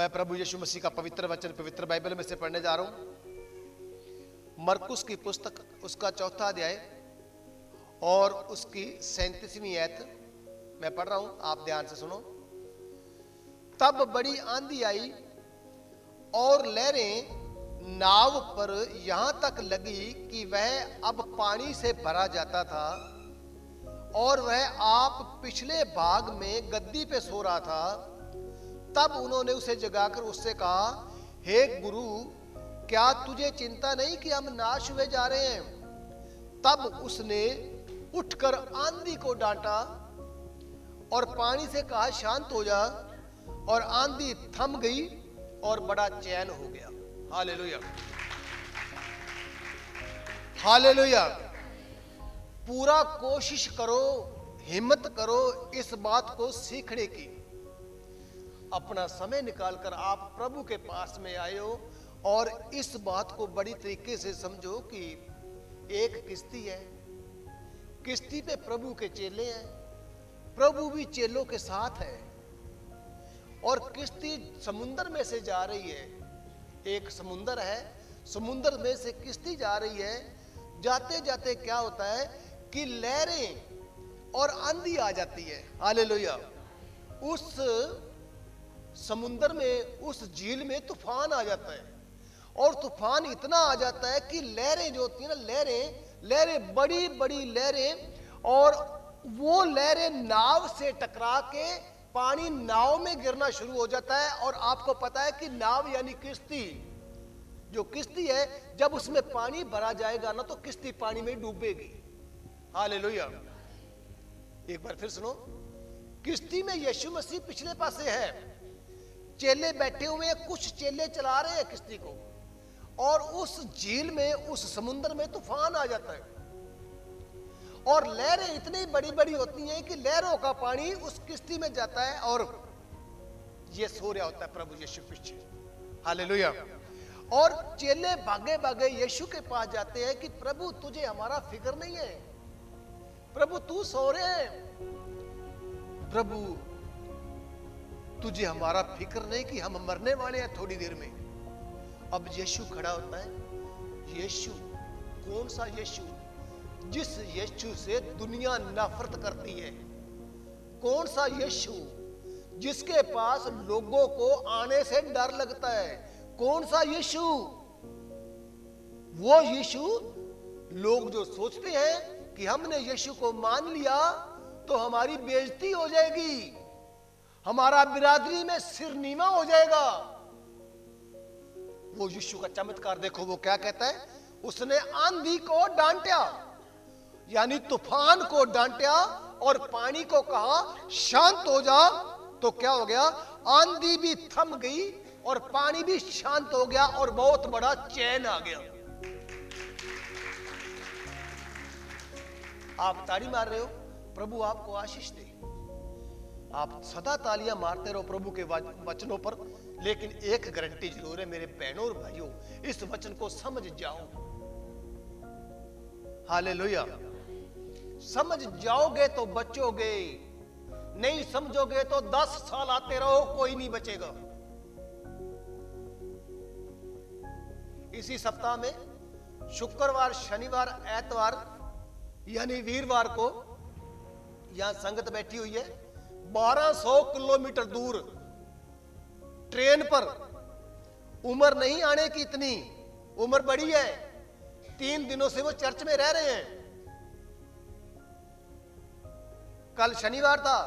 मैं प्रभु यीशु मसीह का पवित्र वचन पवित्र बाइबल में से पढ़ने जा रहा हूं। मरकुस की पुस्तक उसका 4वां अध्याय और उसकी 37वीं आयत मैं पढ़ रहा हूं, आप ध्यान से सुनो। तब बड़ी आंधी आई और लहरें नाव पर यहां तक लगी कि वह अब पानी से भरा जाता था और वह आप पिछले भाग में गद्दी पे सो रहा था। तब उन्होंने उसे जगाकर उससे कहा, हे गुरु, क्या तुझे चिंता नहीं कि हम नाश हुए जा रहे हैं? तब उसने उठकर आंधी को डांटा और पानी से कहा, शांत हो जा, और आंधी थम गई और बड़ा चैन हो गया। Hallelujah, hallelujah. पूरा कोशिश करो, हिम्मत करो इस बात को सीखने की। अपना समय निकालकर आप प्रभु के पास में आए हो और इस बात को बड़ी तरीके से समझो कि एक किश्ती है, किश्ती पे प्रभु के चेले हैं, प्रभु भी चेलों के साथ है और किश्ती समुद्र में से जा रही है। एक समुद्र है, समुद्र में से किश्ती जा रही है। जाते जाते क्या होता है कि लहरें और आंधी आ जाती है। हालेलुया। उस समुद्र में, उस झील में तूफान आ जाता है और तूफान इतना आ जाता है कि लहरें जो होती है ना, लहरें बड़ी बड़ी लहरें, और वो लहरें नाव से टकरा के पानी नाव में गिरना शुरू हो जाता है। और आपको पता है कि नाव यानी किश्ती, जो किश्ती है जब उसमें पानी भरा जाएगा ना तो किश्ती पानी में डूबेगी। हालेलुया। एक बार फिर सुनो, किश्ती में यीशु मसीह पिछले पासे है, चेले बैठे हुए हैं, कुछ चेले चला रहे हैं किश्ती को, और उस झील में, उस समुद्र में तूफान आ जाता है और लहरें इतनी बड़ी बड़ी होती हैं कि लहरों का पानी उस किश्ती में जाता है और ये सो रहा होता है प्रभु यीशु पीछे। हालेलुया। और चेले भागे भागे यीशु के पास जाते हैं कि प्रभु तुझे हमारा फिक्र नहीं है, प्रभु तू सो रहे हैं, प्रभु तुझे हमारा फिक्र नहीं कि हम मरने वाले हैं थोड़ी देर में। अब यीशु खड़ा होता है। यीशु, कौन सा यीशु? जिस यीशु से दुनिया नफरत करती है। कौन सा यीशु जिसके पास लोगों को आने से डर लगता है? कौन सा यीशु? वो यीशु लोग जो सोचते हैं कि हमने यीशु को मान लिया तो हमारी बेइज्जती हो जाएगी, हमारा बिरादरी में सिर नीवा हो जाएगा। वो यीशु का चमत्कार देखो, वो क्या कहता है? उसने आंधी को डांटा, यानी तूफान को डांटा और पानी को कहा, शांत हो जा। तो क्या हो गया? आंधी भी थम गई और पानी भी शांत हो गया और बहुत बड़ा चैन आ गया। आप ताड़ी मार रहे हो, प्रभु आपको आशीष दे। आप सदा तालियां मारते रहो प्रभु के वचनों पर, लेकिन एक गारंटी जरूर है मेरे बहनों और भाइयों, इस वचन को समझ जाओ। हालेलुया। समझ जाओगे तो बचोगे, नहीं समझोगे तो 10 साल आते रहो, कोई नहीं बचेगा। इसी सप्ताह में शुक्रवार, शनिवार, एतवार यानी वीरवार को यहां संगत बैठी हुई है 1200 किलोमीटर दूर ट्रेन पर। उम्र नहीं आने की, इतनी उम्र बड़ी है। 3 दिनों से वो चर्च में रह रहे हैं। कल शनिवार था,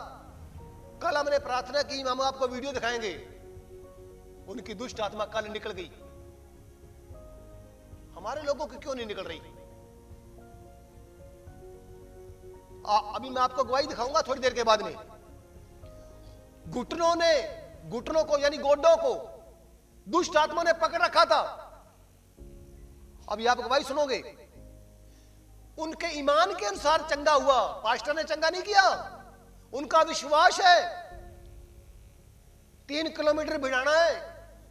कल हमने प्रार्थना की, हम आपको वीडियो दिखाएंगे। उनकी दुष्ट आत्मा कल निकल गई। हमारे लोगों की क्यों नहीं निकल रही? अभी मैं आपको गवाही दिखाऊंगा थोड़ी देर के बाद में। घुटनों को यानी गोडों को दुष्ट आत्मा ने पकड़ रखा था। अभी आप गवाही सुनोगे। उनके ईमान के अनुसार चंगा हुआ, पास्टर ने चंगा नहीं किया, उनका विश्वास है। 3 किलोमीटर भिड़ाना है,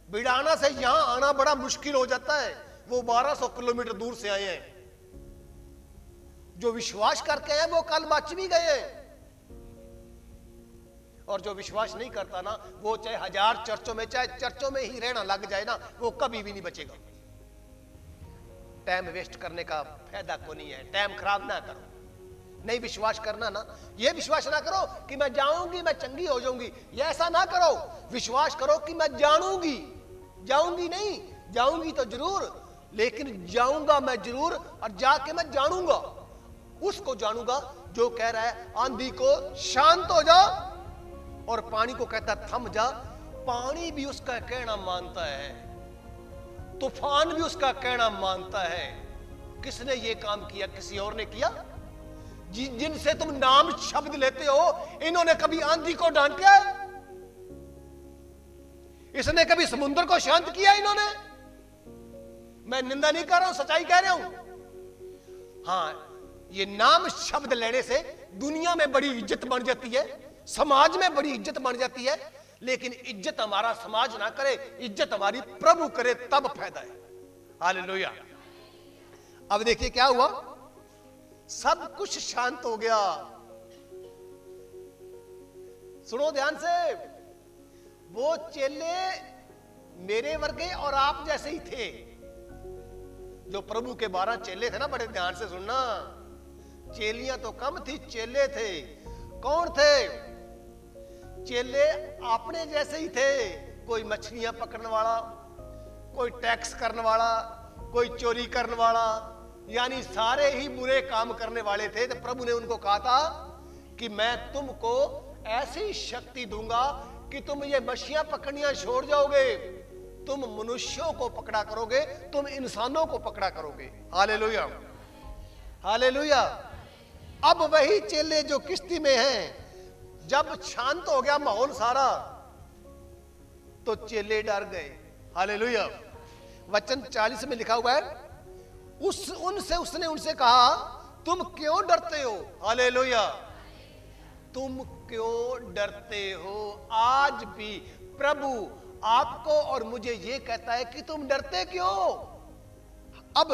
भिड़ाना से यहां आना बड़ा मुश्किल हो जाता है। वो 1200 किलोमीटर दूर से आए हैं। जो विश्वास करके हैं वो कल बच भी गए हैं। और जो विश्वास नहीं करता ना, वो चाहे 1000 चर्चों में, चाहे चर्चों में ही रहना लग जाए ना, वो कभी भी नहीं बचेगा। टाइम वेस्ट करने का फायदा को नहीं है। टाइम खराब ना करो। नहीं विश्वास करना ना, ये विश्वास ना करो कि मैं जाऊंगी, मैं चंगी हो जाऊंगी, ये ऐसा ना करो। विश्वास करो कि मैं जानूंगी, जाऊंगी नहीं, जाऊंगी तो जरूर, लेकिन जाऊंगा मैं जरूर, और जाके मैं जानूंगा। उसको जानूंगा जो कह रहा है आंधी को शांत हो जा, और पानी को कहता थम जा। पानी भी उसका कहना मानता है, तूफान भी उसका कहना मानता है। किसने ये काम किया? किसी और ने किया? जिनसे तुम नाम शब्द लेते हो, इन्होंने कभी आंधी को डांटा है? इसने कभी समुद्र को शांत किया? इन्होंने। मैं निंदा नहीं कर रहा हूं, सच्चाई कह रहा हूं। हां, ये नाम शब्द लेने से दुनिया में बड़ी इज्जत बन जाती है, समाज में बड़ी इज्जत बन जाती है, लेकिन इज्जत हमारा समाज ना करे, इज्जत हमारी प्रभु करे, तब फायदा है। हालेलुया। अब देखिए क्या हुआ, सब कुछ शांत हो गया। सुनो ध्यान से, वो चेले मेरे वर्गे और आप जैसे ही थे। जो प्रभु के 12 चेले थे ना, बड़े ध्यान से सुनना, चेलियां तो कम थी, चेले थे। कौन थे चेले? अपने जैसे ही थे। कोई मछलियां पकड़ने वाला, कोई टैक्स करने वाला, कोई चोरी करने वाला, यानी सारे ही बुरे काम करने वाले थे। तो प्रभु ने उनको कहा था कि मैं तुमको ऐसी शक्ति दूंगा कि तुम ये मछलियां पकड़नियां छोड़ जाओगे, तुम मनुष्यों को पकड़ा करोगे, तुम इंसानों को पकड़ा करोगे। Hallelujah, hallelujah. अब वही चेले जो किश्ती में हैं, जब शांत हो गया माहौल सारा, तो चेले डर गए। हालेलुया। वचन 40 में लिखा हुआ है, उसने उनसे कहा, तुम क्यों डरते हो? हालेलुया। तुम क्यों डरते हो? आज भी प्रभु आपको और मुझे ये कहता है कि तुम डरते क्यों? अब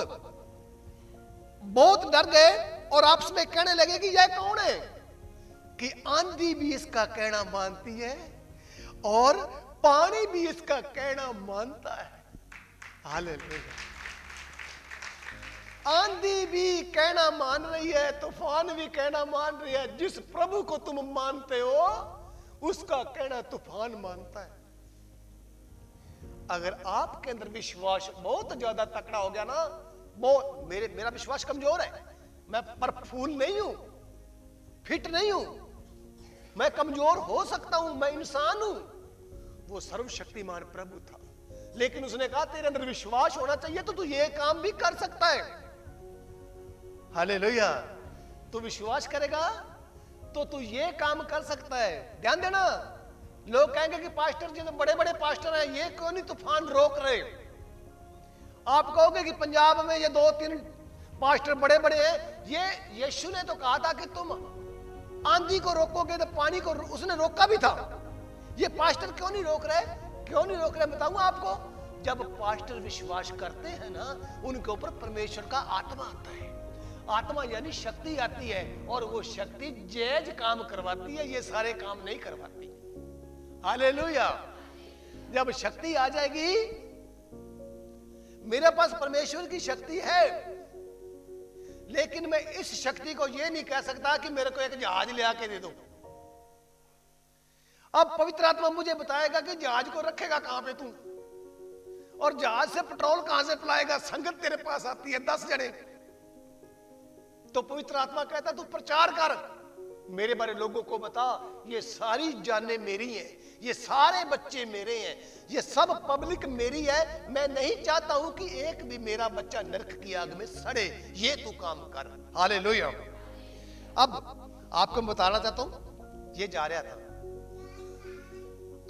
बहुत डर गए और आपस में कहने लगे कि यह कौन है कि आंधी भी इसका कहना मानती है और पानी भी इसका कहना मानता है। हालेलुया। आंधी भी कहना मान रही है, तूफान भी कहना मान रही है। जिस प्रभु को तुम मानते हो, उसका कहना तूफान मानता है। अगर आपके अंदर विश्वास बहुत ज्यादा तकड़ा हो गया ना, वो मेरा विश्वास कमजोर है, मैं परफूल नहीं हूं, फिट नहीं हूं, मैं कमजोर हो सकता हूं, मैं इंसान हूं। वो सर्वशक्तिमान प्रभु था, लेकिन उसने कहा तेरे अंदर विश्वास होना चाहिए तो तू ये काम भी कर सकता है। हालेलुया। तू विश्वास करेगा तो तू ये काम कर सकता है। ध्यान देना, लोग कहेंगे कि पास्टर जी तो बड़े बड़े पास्टर हैं, ये क्यों नहीं तूफान रोक रहे? आप कहोगे कि पंजाब में ये 2-3 पास्टर बड़े बड़े हैं। ये यीशु ने तो कहा था कि तुम आंधी को रोकोगे तो पानी को उसने रोका भी था। ये पास्टर क्यों नहीं रोक रहे? क्यों नहीं रोक रहे बताऊंगा आपको। जब पास्टर विश्वास करते हैं ना, उनके ऊपर परमेश्वर का आत्मा आता है। आत्मा यानी शक्ति आती है, और वो शक्ति जैज काम करवाती है, ये सारे काम नहीं करवाती। हालेलुया। जब शक्ति आ जाएगी, मेरे पास परमेश्वर की शक्ति है, लेकिन मैं इस शक्ति को ये नहीं कह सकता कि मेरे को एक जहाज ले आके दे दो। अब पवित्र आत्मा मुझे बताएगा कि जहाज को रखेगा कहां पे तू, और जहाज से पेट्रोल कहां से पिलाएगा? संगत तेरे पास आती है 10 जने, तो पवित्र आत्मा कहता तू प्रचार कर, मेरे बारे लोगों को बता, ये सारी जानें मेरी हैं, ये सारे बच्चे मेरे हैं, ये सब पब्लिक मेरी है। मैं नहीं चाहता हूं कि एक भी मेरा बच्चा नरक की आग में सड़े। ये तू काम कर। हालेलुया। अब आपको बताना चाहता हूं, ये जा रहा था,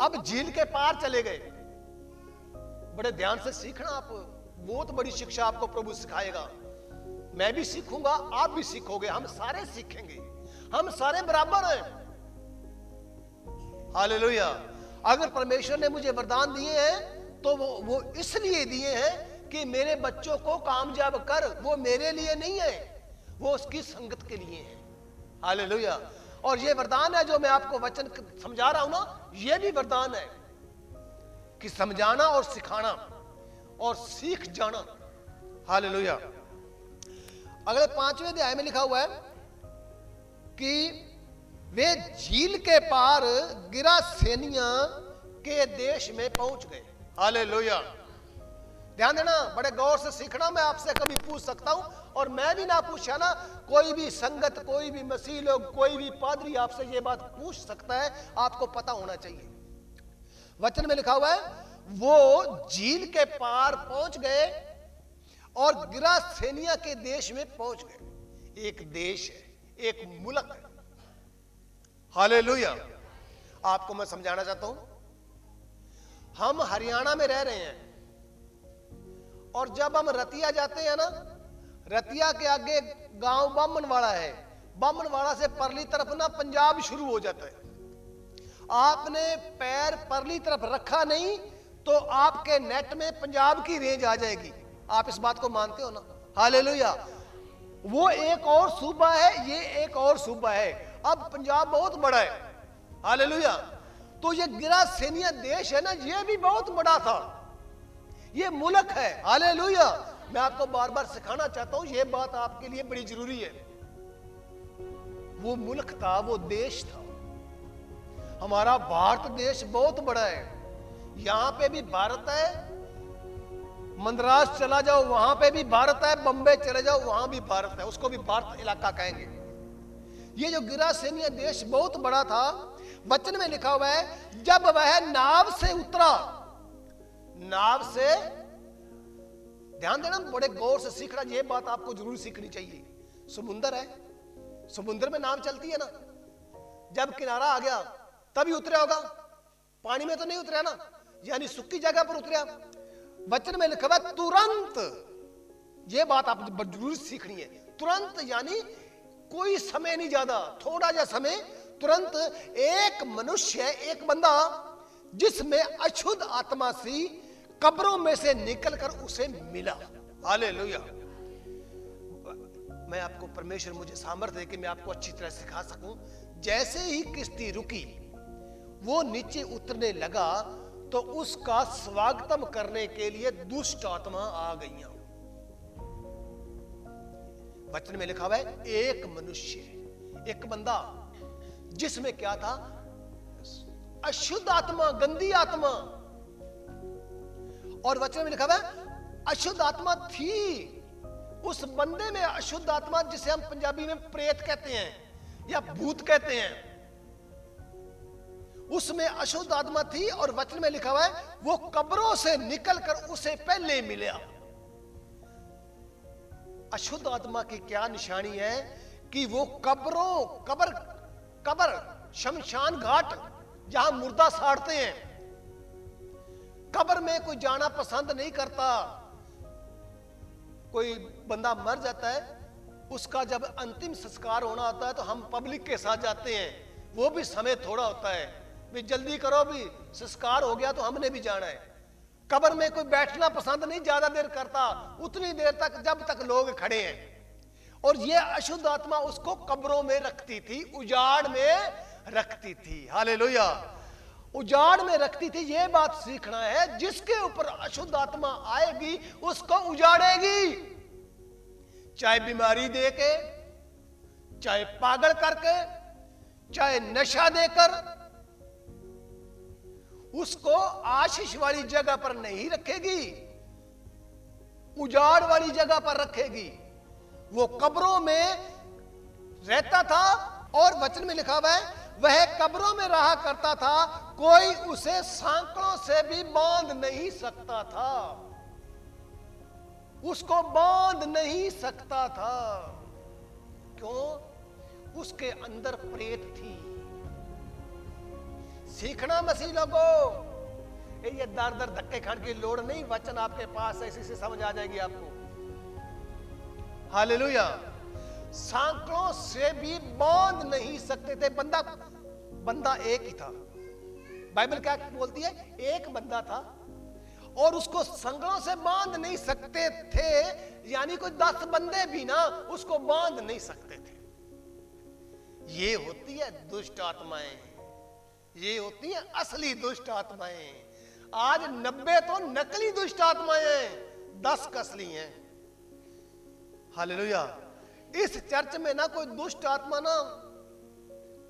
अब झील के पार चले गए। बड़े ध्यान से सीखना, आप बहुत बड़ी शिक्षा आपको प्रभु सिखाएगा। मैं भी सीखूंगा, आप भी सीखोगे, हम सारे सीखेंगे, हम सारे बराबर हैं। हालेलुया। अगर परमेश्वर ने मुझे वरदान दिए हैं तो वो इसलिए दिए हैं कि मेरे बच्चों को कामयाब कर। वो मेरे लिए नहीं है, वो उसकी संगत के लिए है। हालेलुया। और ये वरदान है जो मैं आपको वचन समझा रहा हूं ना, ये भी वरदान है कि समझाना और सिखाना और सीख जाना। हालेलुया। अगले 5वें अध्याय में लिखा हुआ है कि वे झील के पार गिरासेनिया के देश में पहुंच गए। हालेलुया। ध्यान देना, बड़े गौर से सीखना। मैं आपसे कभी पूछ सकता हूं, और मैं भी ना पूछा ना, कोई भी संगत, कोई भी मसीह लोग, कोई भी पादरी आपसे ये बात पूछ सकता है, आपको पता होना चाहिए। वचन में लिखा हुआ है वो झील के पार पहुंच गए और गिरासेनिया के देश में पहुंच गए। एक देश है, एक मुल्क है। हालेलुया। आपको मैं समझाना चाहता हूं, हम हरियाणा में रह रहे हैं, और जब हम रतिया जाते हैं ना, रतिया के आगे गांव बामनवाड़ा है, बामनवाड़ा से परली तरफ ना पंजाब शुरू हो जाता है। आपने पैर परली तरफ रखा नहीं तो आपके नेट में पंजाब की रेंज आ जाएगी। आप इस बात को मानते हो ना? हालेलुया। वो एक और सूबा है, ये एक और सूबा है। अब पंजाब बहुत बड़ा है। हालेलुया। तो ये गिरासेनिया देश है ना, ये भी बहुत बड़ा था, ये मुल्क है। हालेलुया। मैं आपको बार बार सिखाना चाहता हूं, ये बात आपके लिए बड़ी जरूरी है। वो मुल्क था, वो देश था। हमारा भारत देश बहुत बड़ा है, यहां पे भी भारत है, मद्रास चला जाओ वहां पे भी भारत है, बंबई चले जाओ वहां भी भारत है, उसको भी भारत इलाका कहेंगे। ये जो गिरासेनिया देश बहुत बड़ा था, वचन में लिखा हुआ है जब वह नाव से उतरा, नाव से, ध्यान देना, बड़े गौर से सीखना, ये बात आपको जरूर सीखनी चाहिए। समुंदर है, समुद्र में नाव चलती है ना, जब किनारा आ गया तभी उतरा होगा, पानी में तो नहीं उतरा ना, यानी सूखी जगह पर उतरा। वचन में लिखा हुआ तुरंत, ये बात आप जरूर सीखनी है। तुरंत यानी कोई समय नहीं ज्यादा, थोड़ा जा समय, तुरंत एक मनुष्य, एक बंदा जिसमें अशुद्ध आत्मा सी कब्रों में से निकलकर उसे मिला। हालेलुया। मैं आपको, परमेश्वर मुझे सामर्थ्य है कि मैं आपको अच्छी तरह सिखा सकूं। जैसे ही किश्ती रुकी, वो नीचे उतरने लगा तो उसका स्वागतम करने के लिए दुष्ट आत्मा आ गई। वचन में लिखा हुआ है एक मनुष्य, एक बंदा जिसमें क्या था? अशुद्ध आत्मा, गंदी आत्मा। और वचन में लिखा हुआ है अशुद्ध आत्मा थी उस बंदे में, अशुद्ध आत्मा जिसे हम पंजाबी में प्रेत कहते हैं या भूत कहते हैं, उसमें अशुद्ध आत्मा थी। और वचन में लिखा हुआ है वो कब्रों से निकलकर उसे पहले मिला। अशुद्ध आत्मा की क्या निशानी है कि वो कब्रों, कब्र शमशान घाट जहां मुर्दा साड़ते हैं, कब्र में कोई जाना पसंद नहीं करता। कोई बंदा मर जाता है, उसका जब अंतिम संस्कार होना होता है तो हम पब्लिक के साथ जाते हैं, वो भी समय थोड़ा होता है, भी जल्दी करो, भी संस्कार हो गया तो हमने भी जाना है। कब्र में कोई बैठना पसंद नहीं ज्यादा देर करता, उतनी देर तक जब तक लोग खड़े हैं। और ये अशुद्ध आत्मा उसको कब्रों में रखती थी, उजाड़ में रखती थी। हालेलुया। उजाड़ में रखती थी। ये बात सीखना है, जिसके ऊपर अशुद्ध आत्मा आएगी उसको उजाड़ेगी, चाहे बीमारी देके, चाहे पागल करके, चाहे नशा देकर, उसको आशीष वाली जगह पर नहीं रखेगी, उजाड़ वाली जगह पर रखेगी। वो कब्रों में रहता था और वचन में लिखा हुआ है वह कब्रों में रहा करता था, कोई उसे सांकड़ों से भी बांध नहीं सकता था, उसको बांध नहीं सकता था। क्यों? उसके अंदर प्रेत थी। सीखना मसीह लोगों, ये दर दर धक्के खाने की लोड़ नहीं, वचन आपके पास ऐसे से समझ आ जाएगी आपको। हालेलुया। सांकड़ों से भी बांध नहीं सकते थे। बंदा एक ही था। बाइबल क्या बोलती है? एक बंदा था और उसको संकड़ों से बांध नहीं सकते थे, यानी कोई 10 बंदे भी ना उसको बांध नहीं सकते थे। ये होती है दुष्ट आत्माएं, ये होती हैं असली दुष्ट आत्माएं। आज 90 तो नकली दुष्ट आत्माएं हैं, 10 असली हैं। हालेलुया। इस चर्च में ना कोई दुष्ट आत्मा ना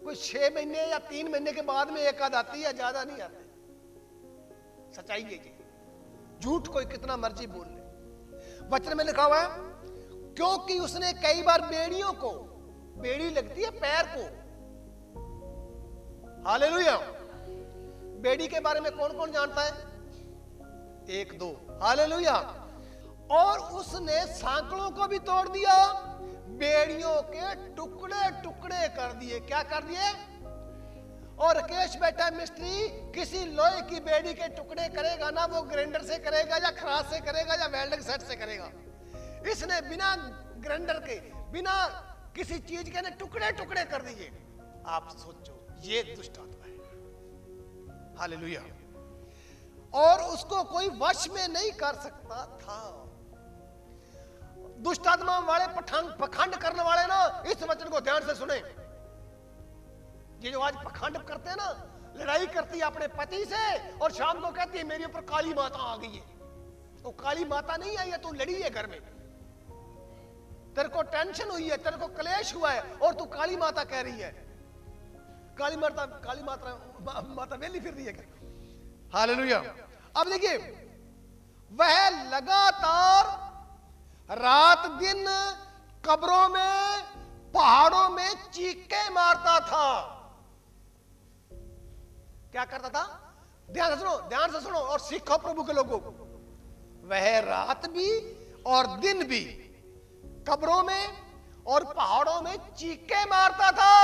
कोई 6 महीने या 3 महीने के बाद में एक आध आती है, ज्यादा नहीं आती। सच्चाई है जी, झूठ कोई कितना मर्जी बोल ले। वचन में लिखा हुआ है, क्योंकि उसने कई बार बेड़ियों को, बेड़ी लगती है पैर को। हालेलुया। बेड़ी के बारे में कौन कौन जानता है? 1 2। हालेलुया। और उसने सांकड़ों को भी तोड़ दिया, बेड़ियों के टुकड़े टुकड़े कर दिए। क्या कर दिए? और राकेश बेटा मिस्त्री किसी लोहे की बेड़ी के टुकड़े करेगा ना, वो ग्राइंडर से करेगा या खराश से करेगा या वेल्डिंग सेट से करेगा। इसने बिना ग्राइंडर के, बिना किसी चीज के ने टुकड़े टुकड़े कर दिए। आप सोचो, ये दुष्ट आत्मा है। हालेलुया। और उसको कोई वश में नहीं कर सकता था। दुष्ट आत्मा वाले पखंड करने वाले ना, इस वचन को ध्यान से सुने। ये जो आज पखंड करते हैं ना, लड़ाई करती है अपने पति से और शाम को कहती है मेरे ऊपर काली माता आ गई है। तो काली माता नहीं आई है, तू लड़ी है घर में, तेरे को टेंशन हुई है, तेरे को क्लेश हुआ है और तू काली माता कह रही है। काली माता वेली फिर रही है। हालेलुया। अब देखिए, वह लगातार रात दिन कब्रों में, पहाड़ों में चीखे मारता था। क्या करता था? ध्यान से सुनो और सीखो प्रभु के लोगों। वह रात भी और दिन भी कब्रों में और पहाड़ों में चीखे मारता था।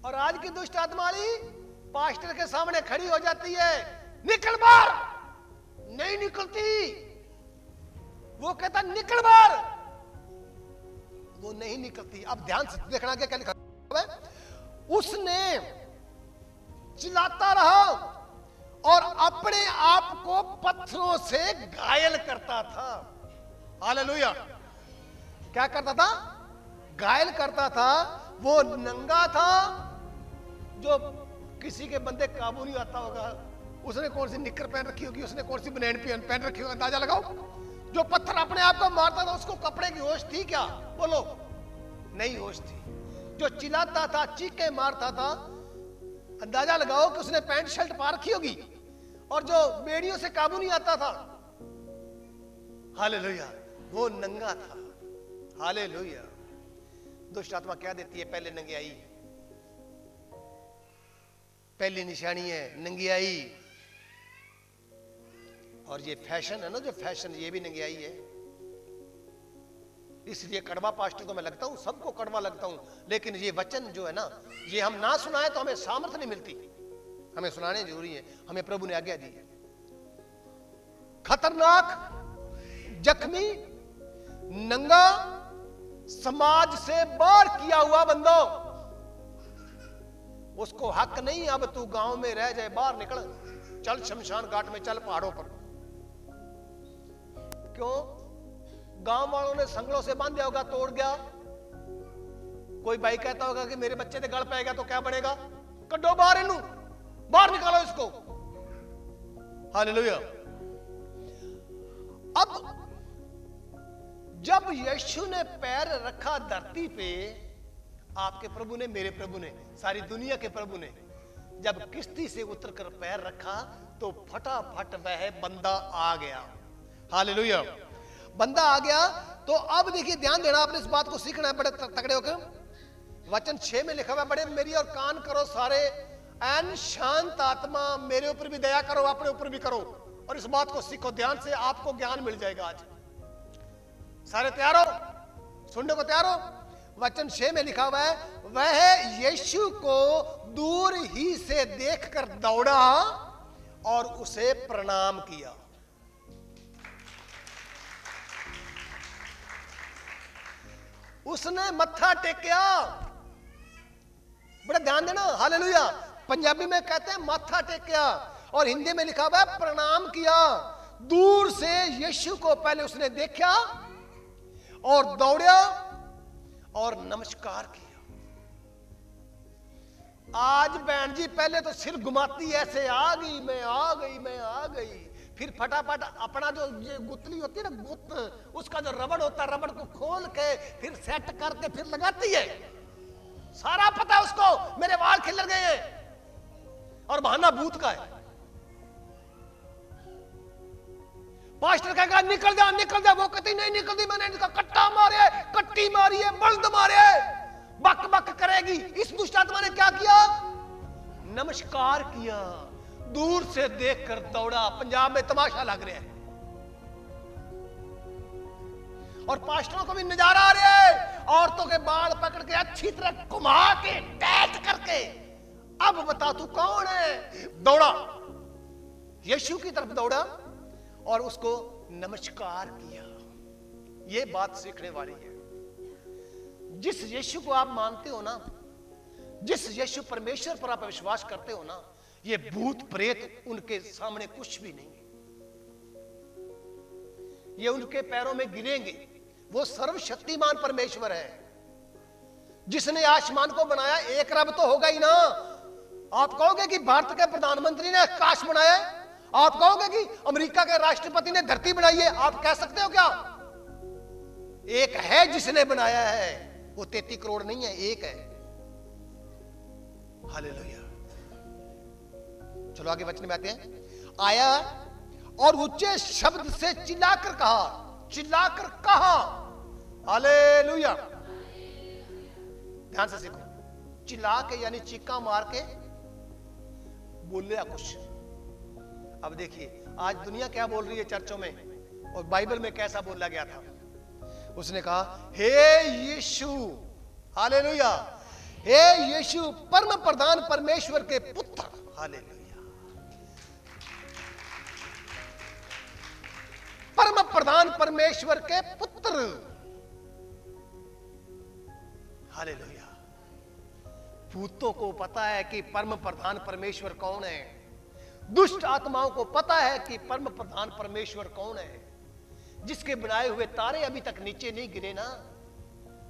और आज की दुष्ट आत्माड़ी पास्टर के सामने खड़ी हो जाती है, निकल बाहर, नहीं निकलती। वो कहता निकल बाहर, वो नहीं निकलती। अब ध्यान से देखना क्या लिखा है। उसने चिल्लाता रहा और अपने आप को पत्थरों से घायल करता था। हालेलुया। क्या करता था? घायल करता था। वो नंगा था, जो किसी के बंदे काबू नहीं आता होगा। उसने कौन सी निक्कर पहन रखी होगी, उसने कौन सी बनियान पहन रखी होगी, अंदाजा लगाओ। जो पत्थर अपने आप को मारता था, उसको कपड़े की होश थी क्या? बोलो, नहीं होश थी। जो चिल्लाता था, चीखे मारता था, अंदाजा लगाओ कि उसने पैंट शर्ट पा रखी होगी। और जो बेड़ियों से काबू नहीं आता था, हालेलुया, वो नंगा था। हालेलुया। दुष्ट आत्मा क्या देती है? पहले नंगियाई, पहली निशानी है नंगियाई। और ये फैशन है ना, जो फैशन, ये भी नंगियाई है। इसलिए कड़वा पास्टर को मैं लगता हूं, सबको कड़वा लगता हूं, लेकिन ये वचन जो है ना, ये हम ना सुनाए तो हमें सामर्थ्य नहीं मिलती। हमें सुनाने जरूरी है, हमें प्रभु ने आज्ञा दी है। खतरनाक, जख्मी, नंगा, समाज से बाहर किया हुआ बंदो, उसको हक नहीं अब तू गांव में रह जाए, बाहर निकल, चल शमशान घाट में, चल पहाड़ों पर। क्यों? गांव वालों ने संगलों से बांध दिया होगा, तोड़ गया। कोई भाई कहता होगा कि मेरे बच्चे से गल पाएगा तो क्या बनेगा, कड्डो बाहर, इनू बाहर निकालो इसको। हालेलुया। अब जब यीशु ने पैर रखा धरती पे, आपके प्रभु ने, मेरे प्रभु ने, सारी दुनिया के प्रभु ने जब किश्ती से उतरकर पैर रखा तो फटाफट वह बंदा आ गया। हालेलुया। बंदा आ गया। तो अब देखिए, ध्यान देना, आपने इस बात को सीखना है बड़े तगड़े होकर। वचन 6 में लिखा हुआ है, बड़े मेरी और कान करो सारे एन शांत आत्मा, मेरे ऊपर भी दया करो, अपने ऊपर भी करो, और इस बात को सीखो ध्यान से, आपको ज्ञान मिल जाएगा। आज सारे तैयार हो? सुनने को तैयार हो? वचन 6 में लिखा हुआ है, वह यीशु को दूर ही से देखकर दौड़ा और उसे प्रणाम किया। उसने मत्था टेकिया। बड़ा ध्यान देना। हालेलुया। पंजाबी में कहते हैं मत्था टेकिया, और हिंदी में लिखा हुआ है प्रणाम किया। दूर से यीशु को पहले उसने देखा और दौड़ा और नमस्कार किया। आज बहन जी पहले तो सिर घुमाती ऐसे, आ गई मैं आ गई मैं आ गई, फिर फटाफट अपना जो ये गुतली होती है ना, गुत, उसका जो रबड़ होता है, रबड़ को खोल के फिर सेट करके फिर लगाती है। सारा पता है उसको मेरे बाल खिल गए हैं, और बहाना भूत का है। पास्टर कहेगा निकल जा निकल जा, वो कहती नहीं निकलती, मैंने इनका कट्टा मारे, कट्टी मारी है, बल्द मारे, बक बक करेगी। इस दुष्ट आत्मा ने क्या किया? नमस्कार किया, दूर से देखकर दौड़ा। पंजाब में तमाशा लग रहा है, और पास्टरों को भी नजारा आ रहा है, औरतों के बाल पकड़ के अच्छी तरह घुमा के टैच करके, अब बता तू कौन है। दौड़ा, यीशु की तरफ दौड़ा और उसको नमस्कार किया। यह बात सीखने वाली है। जिस यीशु को आप मानते हो ना, जिस यीशु परमेश्वर पर आप विश्वास करते हो ना, ये भूत प्रेत उनके सामने कुछ भी नहीं है। ये उनके पैरों में गिरेंगे। वो सर्वशक्तिमान परमेश्वर है, जिसने आसमान को बनाया। एक रब तो होगा ही ना। आप कहोगे कि भारत के प्रधानमंत्री ने आकाश बनाया, आप कहोगे कि अमेरिका के राष्ट्रपति ने धरती बनाई है, आप कह सकते हो क्या? एक है जिसने बनाया है, वो 33 करोड़ नहीं है, एक है। हालेलुया। चलो आगे वचन में आते हैं। आया और ऊंचे शब्द से चिल्लाकर कहा, हालेलुया। ध्यान से सीखो, चिल्ला के यानी चीका मार के बोले कुछ। अब देखिए आज दुनिया क्या बोल रही है चर्चों में, और बाइबल में कैसा बोला गया था। उसने कहा हे यीशु, हालेलुया, हे यीशु परम प्रधान परमेश्वर के पुत्र, हालेलुया, परम प्रधान परमेश्वर के पुत्र, हालेलुया। भूतों को पता है कि परम प्रधान परमेश्वर कौन है। दुष्ट आत्माओं को पता है कि परम प्रधान परमेश्वर कौन है। जिसके बनाए हुए तारे अभी तक नीचे नहीं गिरे ना,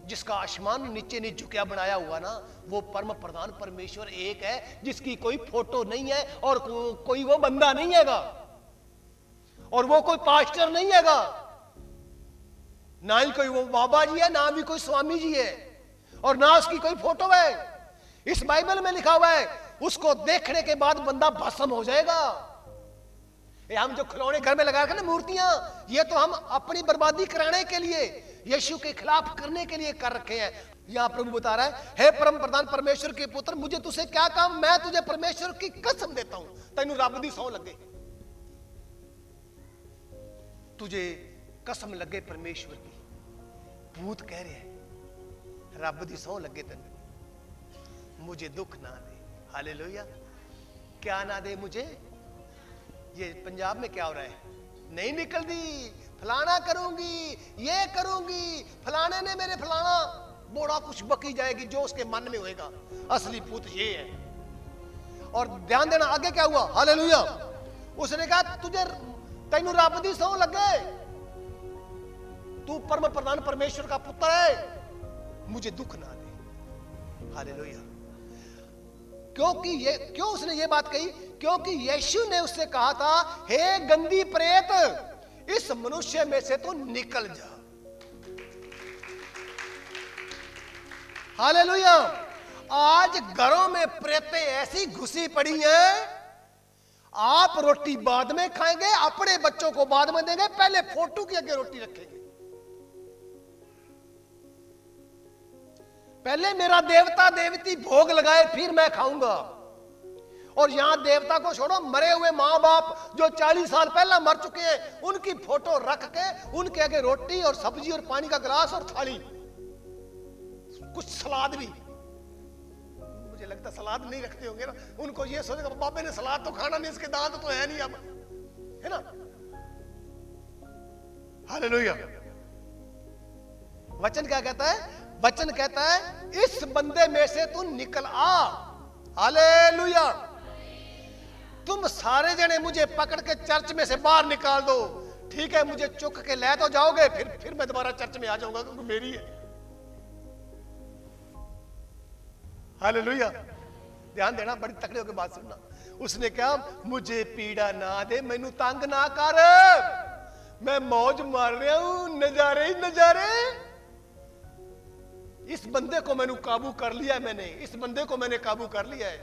जिसका आसमान नीचे नहीं झुकिया बनाया हुआ ना, वो परम प्रधान परमेश्वर एक है, जिसकी कोई फोटो नहीं है, और कोई वो बंदा नहीं हैगा, और वो कोई पास्टर नहीं हैगा, ना ही कोई वो बाबा जी है, ना भी कोई स्वामी जी है, और ना उसकी कोई फोटो है। इस बाइबल में लिखा हुआ है, उसको देखने के बाद बंदा भस्म हो जाएगा। ये हम जो खिलौने घर में लगा रखे ना मूर्तियां, ये तो हम अपनी बर्बादी कराने के लिए, यीशु के खिलाफ करने के लिए कर रखे हैं। यहां प्रभु बता रहा है, हे परम प्रधान परमेश्वर के पुत्र, मुझे तुझसे क्या काम, मैं तुझे परमेश्वर की कसम देता हूं, तेनू रब दी सौं लगे, तुझे कसम लगे परमेश्वर की। भूत कह रहे हैं रब दी सौं लगे तेन, मुझे दुख ना दे। हालेलुया। क्या ना दे मुझे? ये पंजाब में क्या हो रहा है, नहीं निकलती, फलाना करूंगी, ये करूंगी, फलाने ने मेरे फलाना, बोड़ा कुछ बकी जाएगी जो उसके मन में होएगा। असली भूत ये है। और ध्यान देना आगे क्या हुआ। हालेलुया। उसने कहा तुझे, तेनू रब दी सौं लगे, तू परम प्रधान परमेश्वर का पुत्र है, मुझे दुख ना दे। हालेलुया। क्यों उसने ये बात कही? क्योंकि यीशु ने उससे कहा था, हे गंदी प्रेत, इस मनुष्य में से तो निकल जा। हालेलुया। आज घरों में प्रेतें ऐसी घुसी पड़ी हैं, आप रोटी बाद में खाएंगे, अपने बच्चों को बाद में देंगे, पहले फोटो के आगे रोटी रखेंगे। पहले मेरा देवता देवती भोग लगाए फिर मैं खाऊंगा। और यहां देवता को छोड़ो, मरे हुए मां बाप जो 40 साल पहले मर चुके हैं, उनकी फोटो रख के उनके आगे रोटी और सब्जी और पानी का गिलास और थाली, कुछ सलाद भी, मुझे लगता सलाद नहीं रखते होंगे ना, उनको ये सोचेगा बाबे ने सलाद तो खाना नहीं, इसके दांत तो है नहीं अब, है ना। हालेलुया। वचन क्या कहता है? वचन कहता है इस बंदे में से तू निकल आ। हालेलुया। तुम सारे जने मुझे पकड़ के चर्च में से बाहर निकाल दो, ठीक है, मुझे चुक के ले तो जाओगे, फिर मैं दोबारा चर्च में आ जाऊंगा क्योंकि मेरी है। हालेलुया। ध्यान देना, बड़ी तकड़े होकर बात सुनना। उसने कहा मुझे पीड़ा ना दे, मैनू तंग ना कर, मैं मौज मार रहा हूं, नजारे ही नजारे। इस बंदे को मैंने काबू कर लिया, मैंने इस बंदे को मैंने काबू कर लिया है,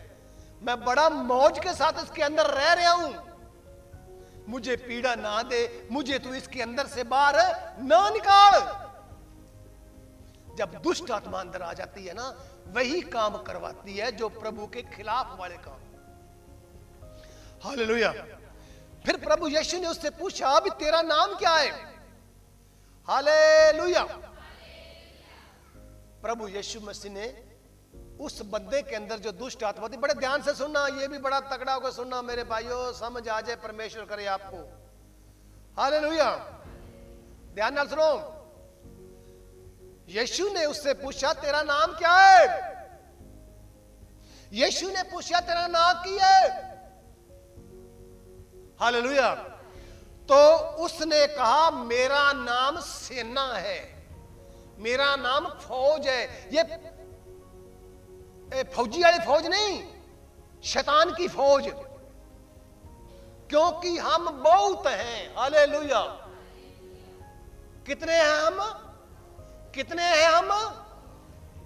मैं बड़ा मौज के साथ इसके अंदर रह रहा हूं, मुझे पीड़ा ना दे, मुझे तू इसके अंदर से बाहर ना निकाल। जब दुष्ट आत्मा अंदर आ जाती है ना, वही काम करवाती है जो प्रभु के खिलाफ वाले काम। हालेलुया। फिर प्रभु यीशु ने उससे पूछा अभी तेरा नाम क्या है? हालेलुया। प्रभु यीशु मसीह ने उस बंदे के अंदर जो दुष्ट आत्मा थी, बड़े ध्यान से सुनना, ये भी बड़ा तगड़ा होकर सुनना मेरे भाइयों, समझ आ जाए, परमेश्वर करे आपको। हालेलुया। ध्यान नाल सुनो। यीशु ने उससे पूछा तेरा नाम क्या है? यीशु ने पूछा तेरा नाम क्या है? हालेलुया। तो उसने कहा मेरा नाम सेना है, मेरा नाम फौज है। ये फौजी वाली फौज नहीं, शैतान की फौज, क्योंकि हम बहुत हैं। हालेलुया। कितने हैं हम? कितने हैं हम?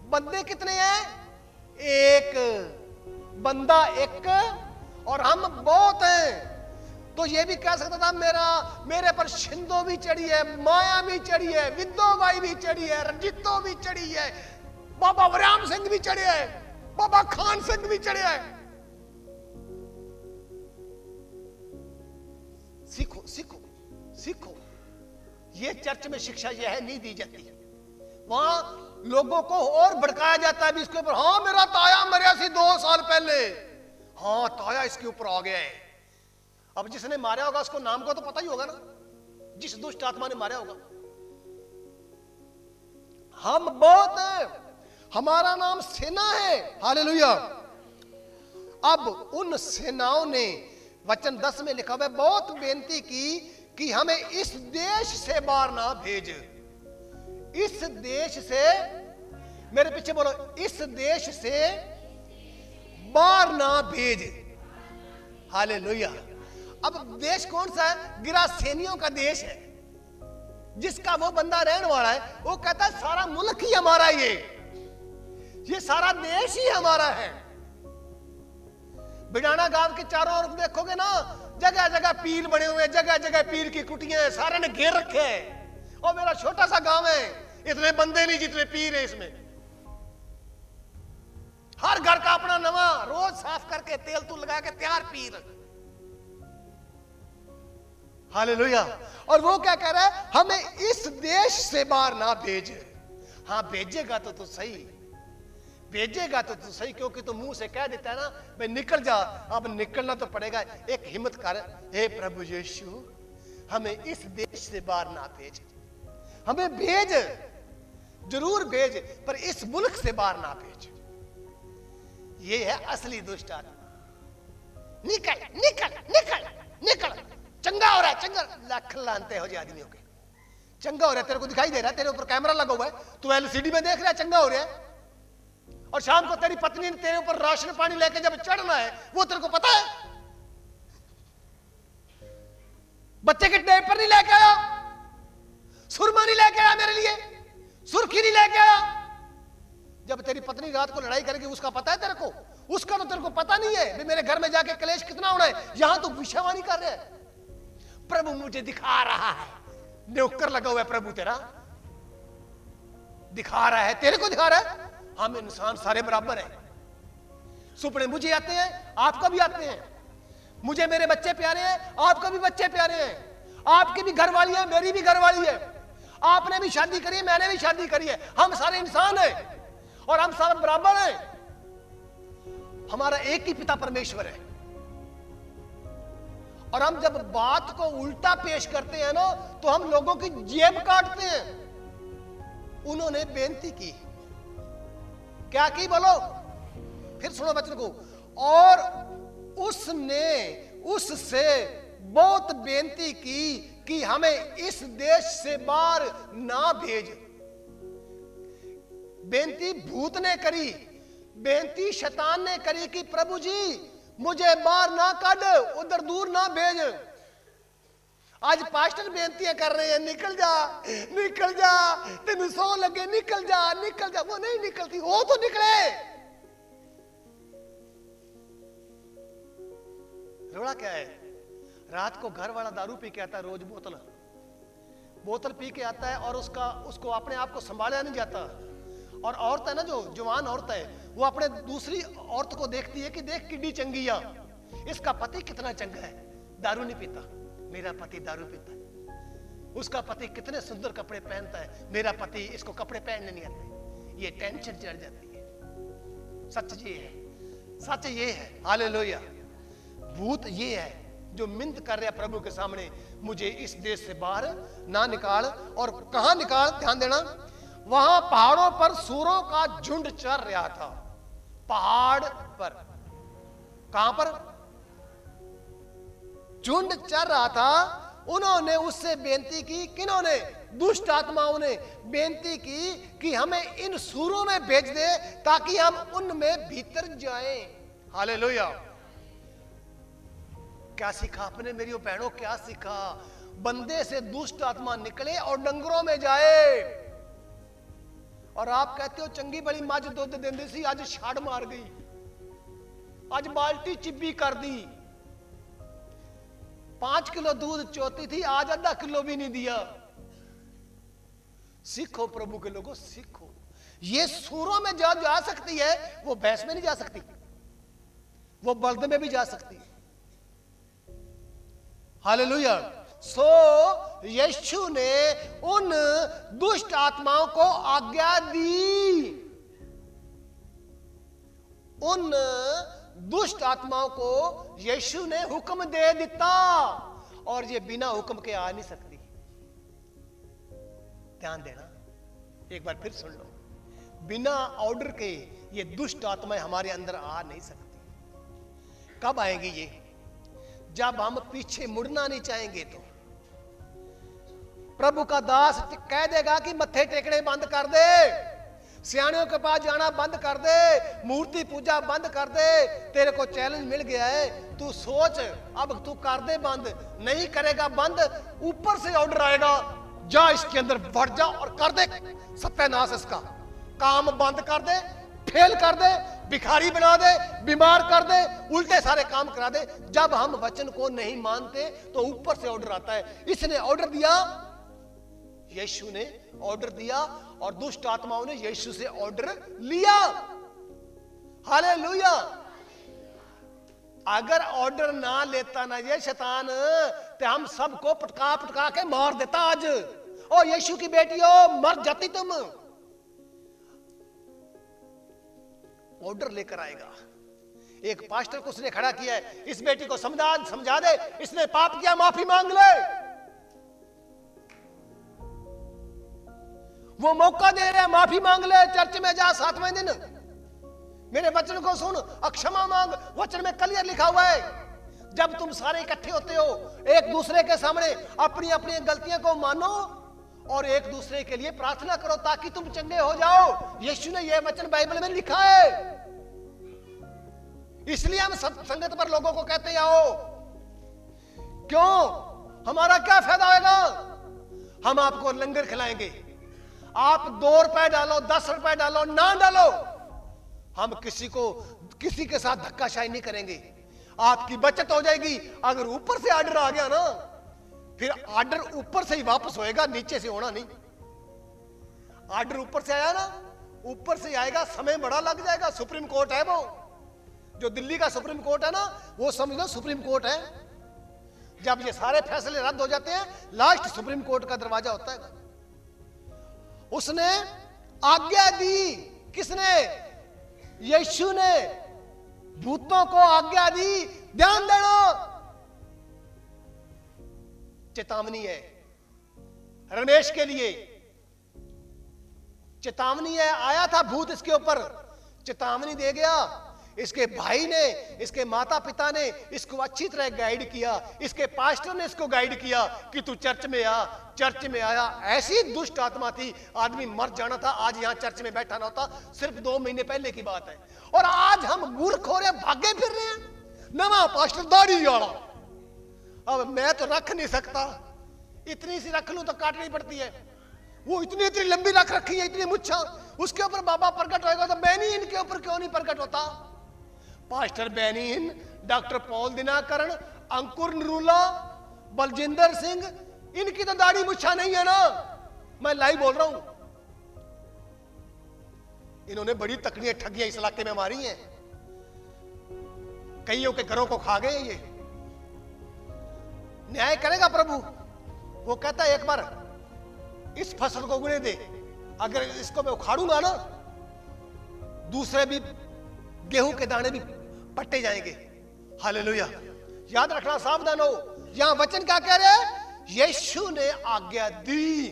बंदे कितने हैं? एक बंदा एक, और हम बहुत हैं। तो ये भी कह सकता था मेरे पर शिंदो भी चढ़ी है, माया भी चढ़ी है, विद्दो बाई भी चढ़ी है, रंजितो भी चढ़ी है, बाबा वराम सिंह भी चढ़े है, बाबा खान सिंह भी चढ़े है। सीखो सीखो सीखो। ये चर्च में शिक्षा यह नहीं दी जाती है, वहां लोगों को और भड़काया जाता है भी इसके ऊपर। हाँ मेरा ताया मरिया सी 2 साल पहले, हाँ ताया इसके ऊपर आ गया है। अब जिसने मारा होगा उसको नाम को तो पता ही होगा ना, जिस दुष्ट आत्मा ने मारा होगा। हम बहुत हैं, हमारा नाम सेना है। हालेलुया। अब उन सेनाओं ने वचन 10 में लिखा हुआ है बहुत बेनती की कि हमें इस देश से बाहर ना भेज। इस देश से, मेरे पीछे बोलो, इस देश से बाहर ना भेज। हालेलुया। अब देश कौन सा है? गिरासेनियों का देश है, जिसका वो बंदा रहने वाला है। वो कहता है सारा मुल्क ही हमारा, ये सारा देश ही हमारा है। बिडाना गांव के चारों ओर देखोगे ना, जगह जगह पीर बने हुए हैं, जगह जगह पीर की कुटियां हैं, सारे ने घेर रखे हैं। और मेरा छोटा सा गांव है, इतने बंदे नहीं जितने पीर है इसमें। हर घर का अपना नवा, रोज साफ करके तेल तूल लगा के तैयार पीर। हालेलुया। और वो क्या कह रहा है? हमें इस देश से बाहर ना भेज। हाँ भेजेगा तो सही, भेजेगा तो सही, क्योंकि तो मुंह से कह देता है ना भाई निकल जा, अब निकलना तो पड़ेगा। एक हिम्मत कर, हे प्रभु यीशु हमें इस देश से बाहर ना भेज, हमें भेज, जरूर भेज, पर इस मुल्क से बाहर ना भेज। ये है असली दुष्ट आत्मा। निकल निकल निकल निकल। चंगा हो रहा है, चंगा, लख लानते हो जी आदमियों के। चंगा हो रहा है, तेरे को दिखाई दे रहा है, तेरे ऊपर कैमरा लगा हुआ है, तू एलसीडी में देख रहा है चंगा हो रहा है। और शाम को तेरी पत्नी ने तेरे ऊपर राशन पानी लेके जब चढ़ना है, वो तेरे को पता है। बच्चे के डायपर नहीं लेके आया, सुरमा नहीं लेके आया मेरे लिए, सुर्खी नहीं लेके आया। जब तेरी पत्नी रात को लड़ाई करेगी, उसका पता है तेरे को? उसका तो तेरे को पता नहीं है भी मेरे घर में जाके क्लेश कितना होना है। यहां तो भविष्यवाणी कर रहे हैं। प्रभु मुझे दिखा रहा है, नौकर लगा हुआ है प्रभु तेरा, दिखा रहा है, तेरे को दिखा रहा है। हम इंसान सारे बराबर हैं। सुपने मुझे आते हैं, आपको भी आते हैं। मुझे मेरे बच्चे प्यारे हैं, आपको भी बच्चे प्यारे हैं। आपकी भी घरवाली है, मेरी भी घरवाली है। आपने भी शादी करी है, मैंने भी शादी करी है। हम सारे इंसान हैं और हम सारे बराबर हैं। हमारा एक ही पिता परमेश्वर है। और हम जब बात को उल्टा पेश करते हैं ना, तो हम लोगों की जेब काटते हैं। उन्होंने बेनती की, क्या की बोलो? फिर सुनो बच्चों को। और उसने उससे बहुत बेनती की कि हमें इस देश से बाहर ना भेज। बेनती भूत ने करी, बेनती शैतान ने करी कि प्रभु जी मुझे बाहर ना काट, उधर दूर ना भेज। आज पास्टर बेनतियां कर रहे हैं, निकल जा निकल जा, तेन सौ लगे, निकल जा निकल जा। वो नहीं निकलती, वो तो निकले। रोड़ा क्या है? रात को घर वाला दारू पी के आता है, रोज बोतल पी के आता है, और उसको अपने आप को संभाला नहीं जाता। और औरत है ना, जो जवान औरत है, वो अपने दूसरी औरत को देखती है कि देख किड्डी चंगी आ, इसका पति कितना चंगा है, दारू नहीं पीता, मेरा पति दारू पीता है। उसका पति कितने सुंदर कपड़े पहनता है, मेरा पति इसको कपड़े पहनने नहीं आते। ये टेंशन चढ़ जाती है। सच ये है, सच ये है। हालेलुया। भूत ये है जो मिन्नत कर रहा प्रभु के सामने, मुझे इस देश से बाहर ना निकाल। और कहां निकाल? ध्यान देना, वहां पहाड़ों पर सूरों का झुंड चर रहा था। पहाड़ पर, कहां पर झुंड चर रहा था। उन्होंने उससे बेनती की, किन्होंने? दुष्ट आत्माओं ने बेनती की कि हमें इन सूरों में भेज दे ताकि हम उनमें भीतर जाएं। हालेलुया। क्या सीखा आपने मेरी बहनों? क्या सीखा? बंदे से दुष्ट आत्मा निकले और डंगरों में जाए। और आप कहते हो चंगी बड़ी मझ दुध देंदी सी, आज छाड़ मार गई, आज बाल्टी चिब्बी कर दी। 5 किलो दूध चोती थी, आज आधा किलो भी नहीं दिया। सीखो प्रभु के लोगों, सीखो। ये सूरों में जा सकती है, वो भैंस में नहीं जा सकती, वो बल्द में भी जा सकती है। हालेलुया। सो यीशु ने उन दुष्ट आत्माओं को आज्ञा दी, उन दुष्ट आत्माओं को यीशु ने हुक्म दे दिता, और ये बिना हुक्म के आ नहीं सकती। ध्यान देना, एक बार फिर सुन लो, बिना ऑर्डर के ये दुष्ट आत्माएं हमारे अंदर आ नहीं सकती। कब आएंगी ये? जब हम पीछे मुड़ना नहीं चाहेंगे। तो प्रभु का दास कह देगा कि मत्थे टेकने बंद कर दे, सियाणियों के पास जाना बंद कर दे, मूर्ति पूजा बंद कर दे, तेरे को चैलेंज मिल गया है, तू सोच, अब तू कर दे बंद। नहीं करेगा बंद, ऊपर से ऑर्डर आएगा, जा इसके अंदर बढ़ जा और कर दे सत्यानाश, इसका काम बंद कर दे, फेल कर दे, भिखारी बना दे, बीमार कर दे, उल्टे सारे काम करा दे। जब हम वचन को नहीं मानते तो ऊपर से ऑर्डर आता है। इसने ऑर्डर दिया, यीशु ने ऑर्डर दिया, और दुष्ट आत्माओं ने यीशु से ऑर्डर लिया। हालेलुया। अगर ऑर्डर ना लेता ना ये शैतान, तो हम सबको पटका पटका के मार देता आज। ओ यीशु की बेटियों, मर जाती तुम। ऑर्डर लेकर आएगा। एक पास्टर को उसने खड़ा किया है, इस बेटी को समझा दे, इसने पाप किया, माफी मांग ले। वो मौका दे रहे हैं, माफी मांग ले, चर्च में जा 7वें दिन, मेरे वचन को सुन, अक्षमा मांग। वचन में क्लियर लिखा हुआ है, जब तुम सारे इकट्ठे होते हो, एक दूसरे के सामने अपनी अपनी गलतियों को मानो और एक दूसरे के लिए प्रार्थना करो ताकि तुम चंगे हो जाओ। यीशु ने यह वचन बाइबल में लिखा है। इसलिए हम संगत पर लोगों को कहते हैं आओ। क्यों? हमारा क्या फायदा होगा? हम आपको लंगर खिलाएंगे, आप 2 रुपए डालो, 10 रुपए डालो, ना डालो, हम किसी के साथ धक्काशाही नहीं करेंगे, आपकी बचत हो जाएगी। अगर ऊपर से ऑर्डर आ गया ना, फिर ऑर्डर ऊपर से ही वापस होएगा, नीचे से होना नहीं। ऑर्डर ऊपर से आया ना, ऊपर से आएगा, समय बड़ा लग जाएगा। सुप्रीम कोर्ट है वो, जो दिल्ली का सुप्रीम कोर्ट है ना, वो समझ लो सुप्रीम कोर्ट है। जब ये सारे फैसले रद्द हो जाते हैं, लास्ट सुप्रीम कोर्ट का दरवाजा होता है। उसने आज्ञा दी, किसने? यीशु ने भूतों को आज्ञा दी। ध्यान देना, चेतावनी है रमेश के लिए, चेतावनी है। आया था भूत इसके ऊपर, चेतावनी दे गया, इसके भाई ने, इसके माता पिता ने इसको अच्छी तरह गाइड किया, इसके पास्टर ने इसको गाइड किया कि तू चर्च में आ। चर्च में आया, ऐसी दुष्ट आत्मा थी, आदमी मर जाना था, आज यहां चर्च में बैठा ना होता। सिर्फ 2 महीने पहले की बात है। और आज हम मूर्ख हो रहे हैं, भागे फिर रहे हैं। नवा पास्टर दाढ़ी वाला, अब मैं तो रख नहीं सकता, इतनी सी रख लूं तो काटनी पड़ती है। वो इतनी इतनी लंबी रख रखी है, इतनी मुच्छा, उसके ऊपर बाबा प्रकट होएगा तो बैनी इनके ऊपर क्यों नहीं प्रकट होता? पास्टर बैनीन, डॉक्टर पॉल दिनाकरण, अंकुर नरूला, बलजिंदर सिंह, इनकी तो दाढ़ी मुच्छा नहीं है ना। मैं लाइव बोल रहा हूं, इन्होंने बड़ी तकड़ियां ठगियां इस इलाके में मारी हैं, कईयों के घरों को खा गए। ये न्याय करेगा प्रभु। वो कहता है एक बार इस फसल को उगने दे, अगर इसको मैं उखाड़ूंगा ना, दूसरे भी गेहूं के दाने भी पट्टे जाएंगे। हालेलुया। याद रखना, सावधान हो। यहां वचन क्या कह रहे हैं? यीशु ने आज्ञा दी।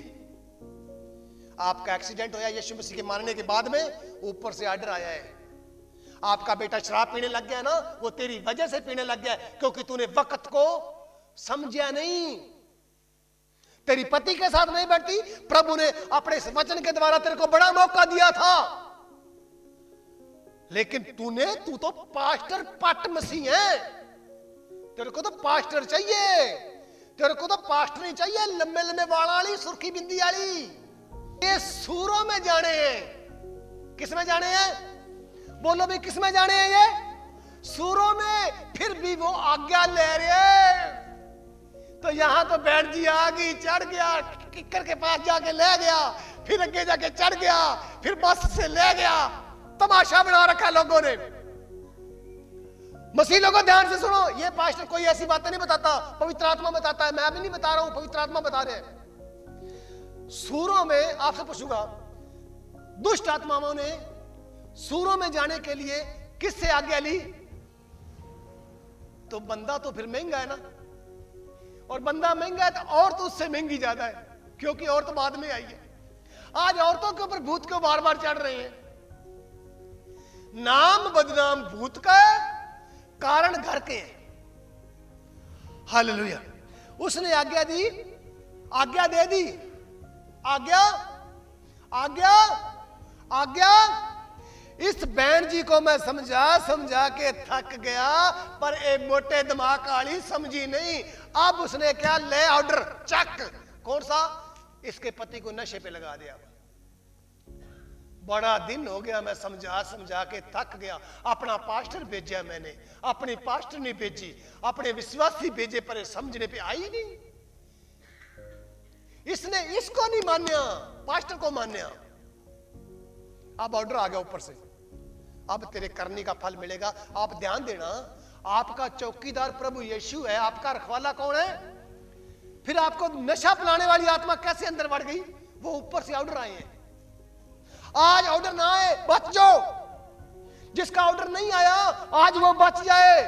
आपका एक्सीडेंट होया यीशु मसीह के मारने के बाद में, ऊपर से आर्डर आया है। आपका बेटा शराब पीने लग गया ना, वो तेरी वजह से पीने लग गया, क्योंकि तूने वक्त को समझा नहीं। तेरी पति के साथ नहीं बैठती, प्रभु ने अपने इस वचन के द्वारा तेरे को बड़ा मौका दिया था, लेकिन तू तो पास्टर पट मसीह है। तेरे को तो पास्टर चाहिए, तेरे को तो पास्टर नहीं चाहिए लंबे लंबे बाल वाली, सुर्खी बिंदी वाली। ये सूरों में जाने हैं। किस में जाने हैं? बोलो भी, किस में जाने हैं? ये सूरों में। फिर भी वो आज्ञा ले रहे। तो यहां तो बैठ जी आ गई, चढ़ गया, किक्कर के पास जाके ले गया, फिर आगे जाके चढ़ गया, फिर बस से ले गया। तमाशा बना रखा लोगों ने। मसीह लोगों ध्यान से सुनो, ये पास्टर कोई ऐसी बातें नहीं बताता, पवित्र आत्मा बताता है। मैं भी नहीं बता रहा हूं, पवित्र आत्मा बता रहे हैं। सूरों में, आपसे पूछूंगा, दुष्ट आत्माओं ने सूरों में जाने के लिए किससे आज्ञा ली? तो बंदा तो फिर महंगा है ना, और बंदा महंगा है तो औरत उससे महंगी ज्यादा है, क्योंकि औरत बाद में आई है। आज औरतों के ऊपर भूत क्यों बार बार चढ़ रहे हैं? नाम बदनाम भूत का है, कारण घर के हैं। हालेलुया। उसने आज्ञा दी, आज्ञा दे दी, आज्ञा आज्ञा आज्ञा। इस बहन जी को मैं समझा के थक गया, पर एक मोटे दिमाग वाली समझी नहीं। अब उसने क्या, ले ऑर्डर चक। कौन सा? इसके पति को नशे पे लगा दिया। बड़ा दिन हो गया, मैं समझा के थक गया। अपना पास्टर भेजा मैंने, अपनी पास्टर नहीं भेजी, अपने विश्वासी भेजे, पर समझने पे आई नहीं। इसने इसको नहीं मान्या, पास्टर को मान्या। अब ऑर्डर आ गया ऊपर से, अब तेरे करने का फल मिलेगा। आप ध्यान देना, आपका चौकीदार प्रभु यीशु है, आपका रखवाला कौन है? फिर आपको नशा पिलाने वाली आत्मा कैसे अंदर बढ़ गई? वो ऊपर से ऑर्डर आए हैं। आज ऑर्डर ना आए, बच जाओ। जिसका ऑर्डर नहीं आया, आज वो बच जाए।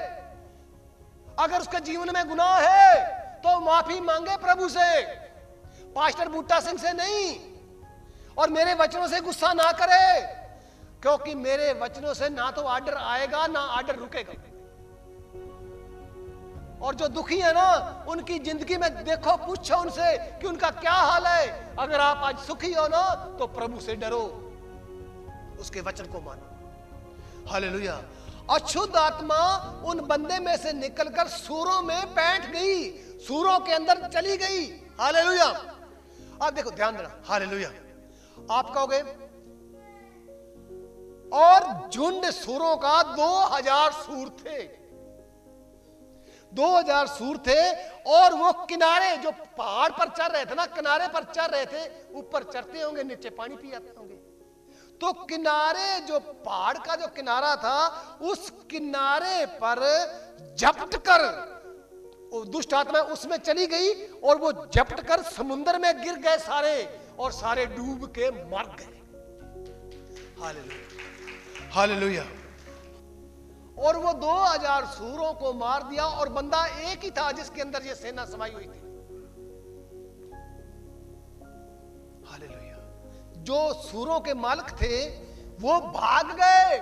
अगर उसके जीवन में गुनाह है तो माफी मांगे प्रभु से, पास्टर बूटा सिंह से नहीं। और मेरे वचनों से गुस्सा ना करे, क्योंकि मेरे वचनों से ना तो आर्डर आएगा ना आर्डर रुकेगा। और जो दुखी है ना, उनकी जिंदगी में देखो, पूछो उनसे कि उनका क्या हाल है। अगर आप आज सुखी हो ना, तो प्रभु से डरो, उसके वचन को मानो। हालेलुया। अशुद्ध आत्मा उन बंदे में से निकलकर सूरों में बैठ गई, सूरों के अंदर चली गई। हालेलुया। अब देखो, ध्यान देना। हालेलुया। आप कहोगे, और झुंड सूरों का 2000 सूर थे, 2000 सूर थे। और वो किनारे, जो पहाड़ पर चढ़ रहे थे ना, किनारे पर चढ़ रहे थे, ऊपर चढ़ते होंगे, नीचे पानी पी जाते होंगे। तो किनारे, जो पहाड़ का जो किनारा था, उस किनारे पर झपट कर वो दुष्ट आत्मा उसमें चली गई, और वो झपट कर समुद्र में गिर गए सारे, और सारे डूब के मर गए। Hallelujah, hallelujah. और वो 2000 सूरों को मार दिया, और बंदा एक ही था जिसके अंदर ये सेना समाई हुई थी। हालेलुया। जो सूरों के मालिक थे वो भाग गए,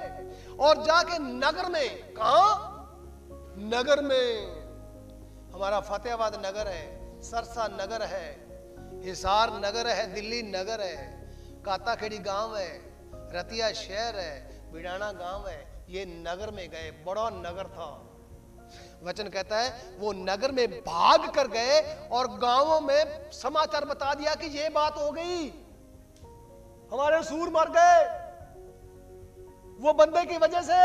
और जाके नगर में, कहा? नगर में। हमारा फतेहाबाद नगर है, सरसा नगर है, हिसार नगर है, दिल्ली नगर है, काताखेड़ी गांव है, रतिया शहर है, बिडाना गांव है। ये नगर में गए, बड़ा नगर था। वचन कहता है वो नगर में भाग कर गए और गांवों में समाचार बता दिया कि ये बात हो गई, हमारे सूर मर गए। वो बंदे की वजह से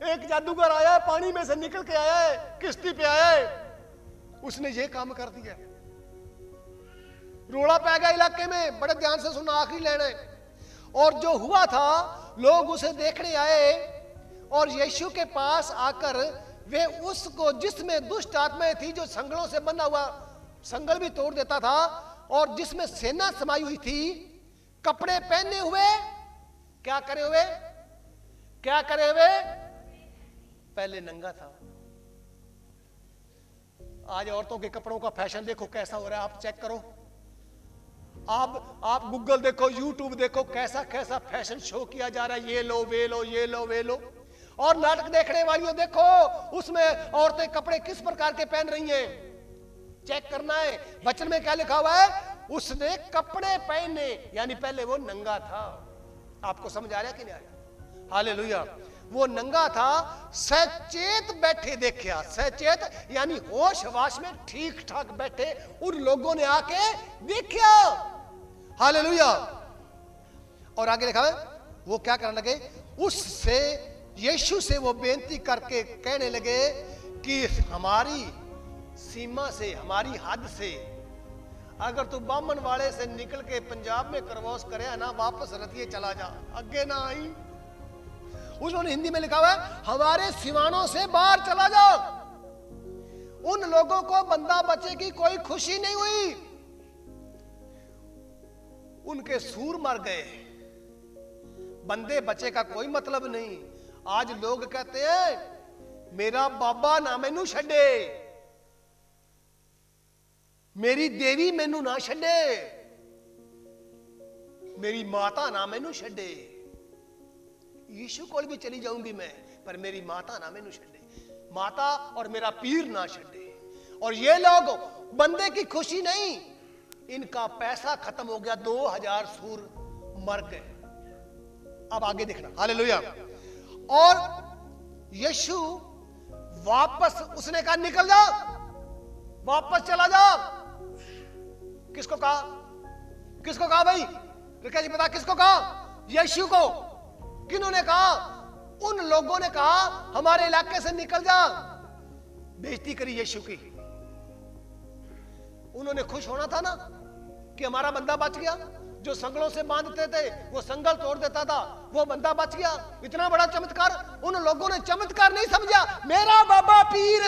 एक जादूगर आया है, पानी में से निकल के आया है, किश्ती पे आया है, उसने ये काम कर दिया। रोड़ा पै गया इलाके में। बड़े ध्यान से सुना, आखिरी लाइन है। और जो हुआ था, लोग उसे देखने आए और यीशु के पास आकर वे उसको, जिसमें दुष्ट आत्माएं थी, जो संगलों से बंधा हुआ, संगल भी तोड़ देता था, और जिसमें सेना समाई हुई थी, कपड़े पहने हुए, क्या करे हुए? क्या करे हुए? पहले नंगा था। आज औरतों के कपड़ों का फैशन देखो कैसा हो रहा है, आप चेक करो। आप गूगल देखो, यूट्यूब देखो, कैसा कैसा फैशन शो किया जा रहा है। ये लो वे लो, ये लो वे लो। और नाटक देखने वालियों देखो, उसमें औरतें कपड़े किस प्रकार के पहन रही हैं, चेक करना है। वचन में क्या लिखा हुआ है? उसने कपड़े पहने, यानी पहले वो नंगा था। आपको समझ आ रहा है कि नहीं आ रहा? हालेलुया। वो नंगा था, सचेत बैठे देखा। सचेत यानी होश हवास में ठीक ठाक बैठे उन लोगों ने आके देखा। हालेलुया। और आगे लिखा है वो क्या करने लगे? उससे, यीशु से वो बेनती करके कहने लगे कि हमारी सीमा से, हमारी हद से, अगर तू बामन वाले से निकल के पंजाब में क्रॉस करे ना, वापस रतिये चला जा, आगे ना आई। उन्होंने हिंदी में लिखा हुआ है हमारे सीमानों से बाहर चला जाओ। उन लोगों को बंदा बचे की कोई खुशी नहीं हुई, उनके सूर मर गए, बंदे बचे का कोई मतलब नहीं। आज लोग कहते हैं मेरा बाबा ना मैनू छड्डे, मेरी देवी मैनू ना छड्डे, मेरी माता ना मैनू छड्डे। यीशु कोल भी चली जाऊंगी मैं, पर मेरी माता ना मैनू छड्डे, माता और मेरा पीर ना छड्डे। और ये लोग बंदे की खुशी नहीं, इनका पैसा खत्म हो गया, 2000 सूर मर गए। अब आगे देखना। हालेलुया। और यीशु वापस, उसने कहा निकल जा, वापस चला जा। किसको कहा? किसको कहा भाई? रिका जी पता किसको कहा? यीशु को। किन्होंने कहा? उन लोगों ने कहा हमारे इलाके से निकल जा। बेइज्जती करी यीशु की। उन्होंने खुश होना था ना कि हमारा बंदा बच गया। जो संगलों से बांधते थे वो संगल तोड़ देता था, वो बंदा बच गया। इतना बड़ा चमत्कार उन लोगों ने चमत्कार नहीं समझा। मेरा बाबा पीर,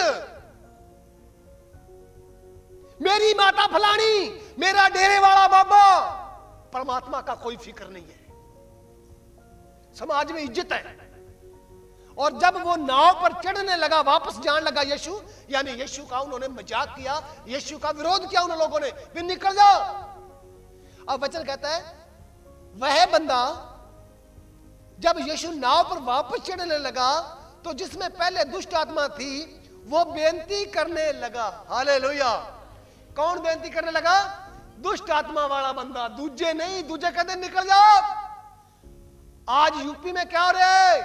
मेरी माता फलानी, मेरा डेरे वाला बाबा। परमात्मा का कोई फिक्र नहीं है, समाज में इज्जत है। और जब वो नाव पर चढ़ने लगा, वापस जाने लगा यीशु, यानी यीशु का उन्होंने मजाक किया, यीशु का विरोध किया उन लोगों ने, फिर निकल जाओ। अब वचन कहता है वह बंदा जब यीशु नाव पर वापस चढ़ने लगा, तो जिसमें पहले दुष्ट आत्मा थी वो बेनती करने लगा। हालेलुया। कौन बेनती करने लगा? दुष्ट आत्मा वाला बंदा, दूजे नहीं। दूजे कहते निकल जाओ। आज यूपी में क्या हो रहा है?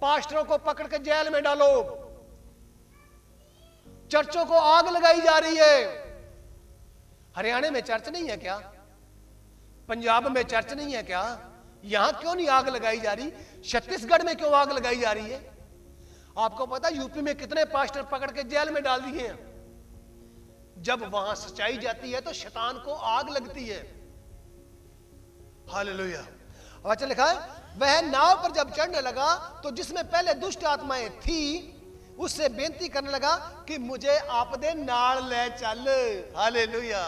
पास्टरों को पकड़ के जेल में डालो, चर्चों को आग लगाई जा रही है। हरियाणा में चर्च नहीं है क्या? पंजाब में चर्च नहीं है क्या? यहां क्यों नहीं आग लगाई जा रही? छत्तीसगढ़ में क्यों आग लगाई जा रही है? आपको पता यूपी में कितने पास्टर पकड़ के जेल में डाल दिए हैं। जब वहां सच्चाई जाती है तो शैतान को आग लगती है। हालेलुया। वचन लिखा है वह नाव पर जब चढ़ने लगा तो जिसमें पहले दुष्ट आत्माएं थी उससे बेनती करने लगा कि मुझे आप दे नाल ले चल। हालेलुया।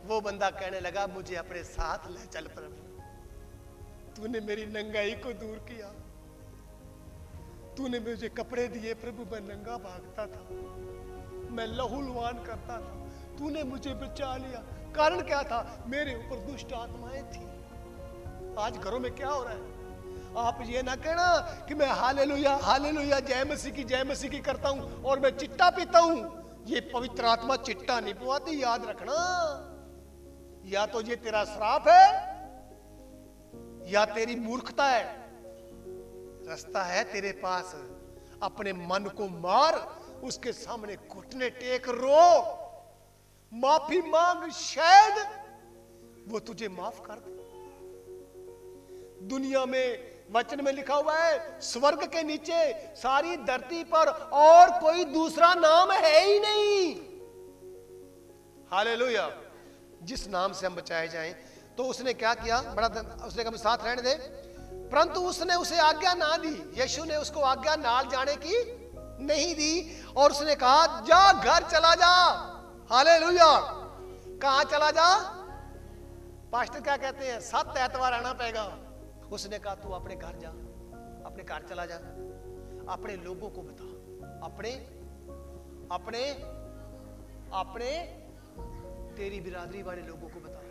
वो बंदा कहने लगा मुझे अपने साथ ले चल प्रभु, तूने मेरी नंगाई को दूर किया, तूने मुझे कपड़े दिए प्रभु, मैं नंगा भागता था, मैं लहूलुहान करता था, तूने मुझे बचा लिया। कारण क्या था? मेरे ऊपर दुष्ट आत्माएं थी। आज घरों में क्या हो रहा है? आप ये ना कहना कि मैं हालेलुया जय मसीह की करता हूं और मैं चिट्टा पीता हूं। ये पवित्र आत्मा चिट्टा नहीं पिवाती, याद रखना। या तो ये तेरा श्राप है या तेरी मूर्खता है। रास्ता है तेरे पास, अपने मन को मार, उसके सामने घुटने टेक, रो, माफी मांग, शायद वो तुझे माफ कर दे। दुनिया में वचन में लिखा हुआ है, स्वर्ग के नीचे सारी धरती पर और कोई दूसरा नाम है ही नहीं। हालेलुया। जिस नाम से हम बचाए जाएं। तो उसने क्या किया, बड़ा उसने कहा साथ रहने दे, परंतु उसने उसे आज्ञा ना दी। यीशु ने उसको आज्ञा नाल जाने की नहीं दी और उसने कहा जा घर चला जा। हालेलुया। कहां चला जा? पास्टर क्या कहते हैं, 7 एतवार आना पड़ेगा। उसने कहा तू अपने घर जा, अपने घर चला जा, अपने लोगों को बता, अपने अपने अपने तेरी बिरादरी वाले लोगों को बता,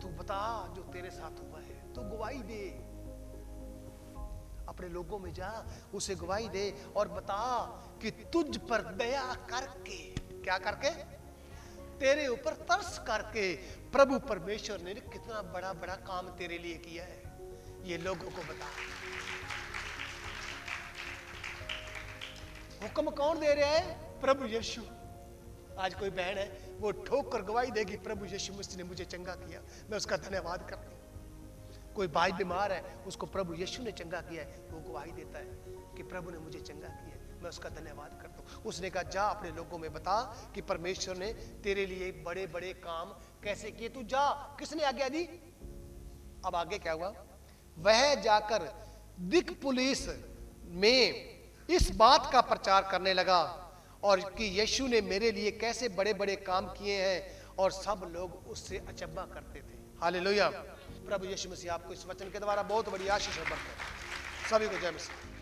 तू बता जो तेरे साथ हुआ है, तू गवाही दे। अपने लोगों में जा, उसे गवाही दे और बता कि तुझ पर दया करके, क्या करके, तेरे ऊपर तरस करके प्रभु परमेश्वर ने कितना बड़ा बड़ा काम तेरे लिए किया है, ये लोगों को बता। हुक्म कौन दे रहा है? प्रभु यीशु। आज कोई बहन है वो ठोक कर गवाही देगी, प्रभु यीशु मसीह ने मुझे चंगा किया, मैं उसका धन्यवाद करती हूं। कोई भाई बीमार है, उसको प्रभु यीशु ने चंगा किया है, वो गवाही देता है कि प्रभु ने मुझे चंगा किया, मैं उसका धन्यवाद करता हूं। उसने कहा जा अपने लोगों में बता कि परमेश्वर ने तेरे लिए बड़े बड़े काम कैसे किए, तू जा। किसने आज्ञा दी? अब आगे क्या हुआ? वह जाकर दिकपुलिस में इस बात का प्रचार करने लगा और कि यीशु ने मेरे लिए कैसे बड़े बड़े काम किए हैं, और सब लोग उससे अचंभा करते थे। हालेलुया। प्रभु यीशु मसीह आपको इस वचन के द्वारा बहुत बड़ी आशीष और बरकत। सभी को जय मसीह।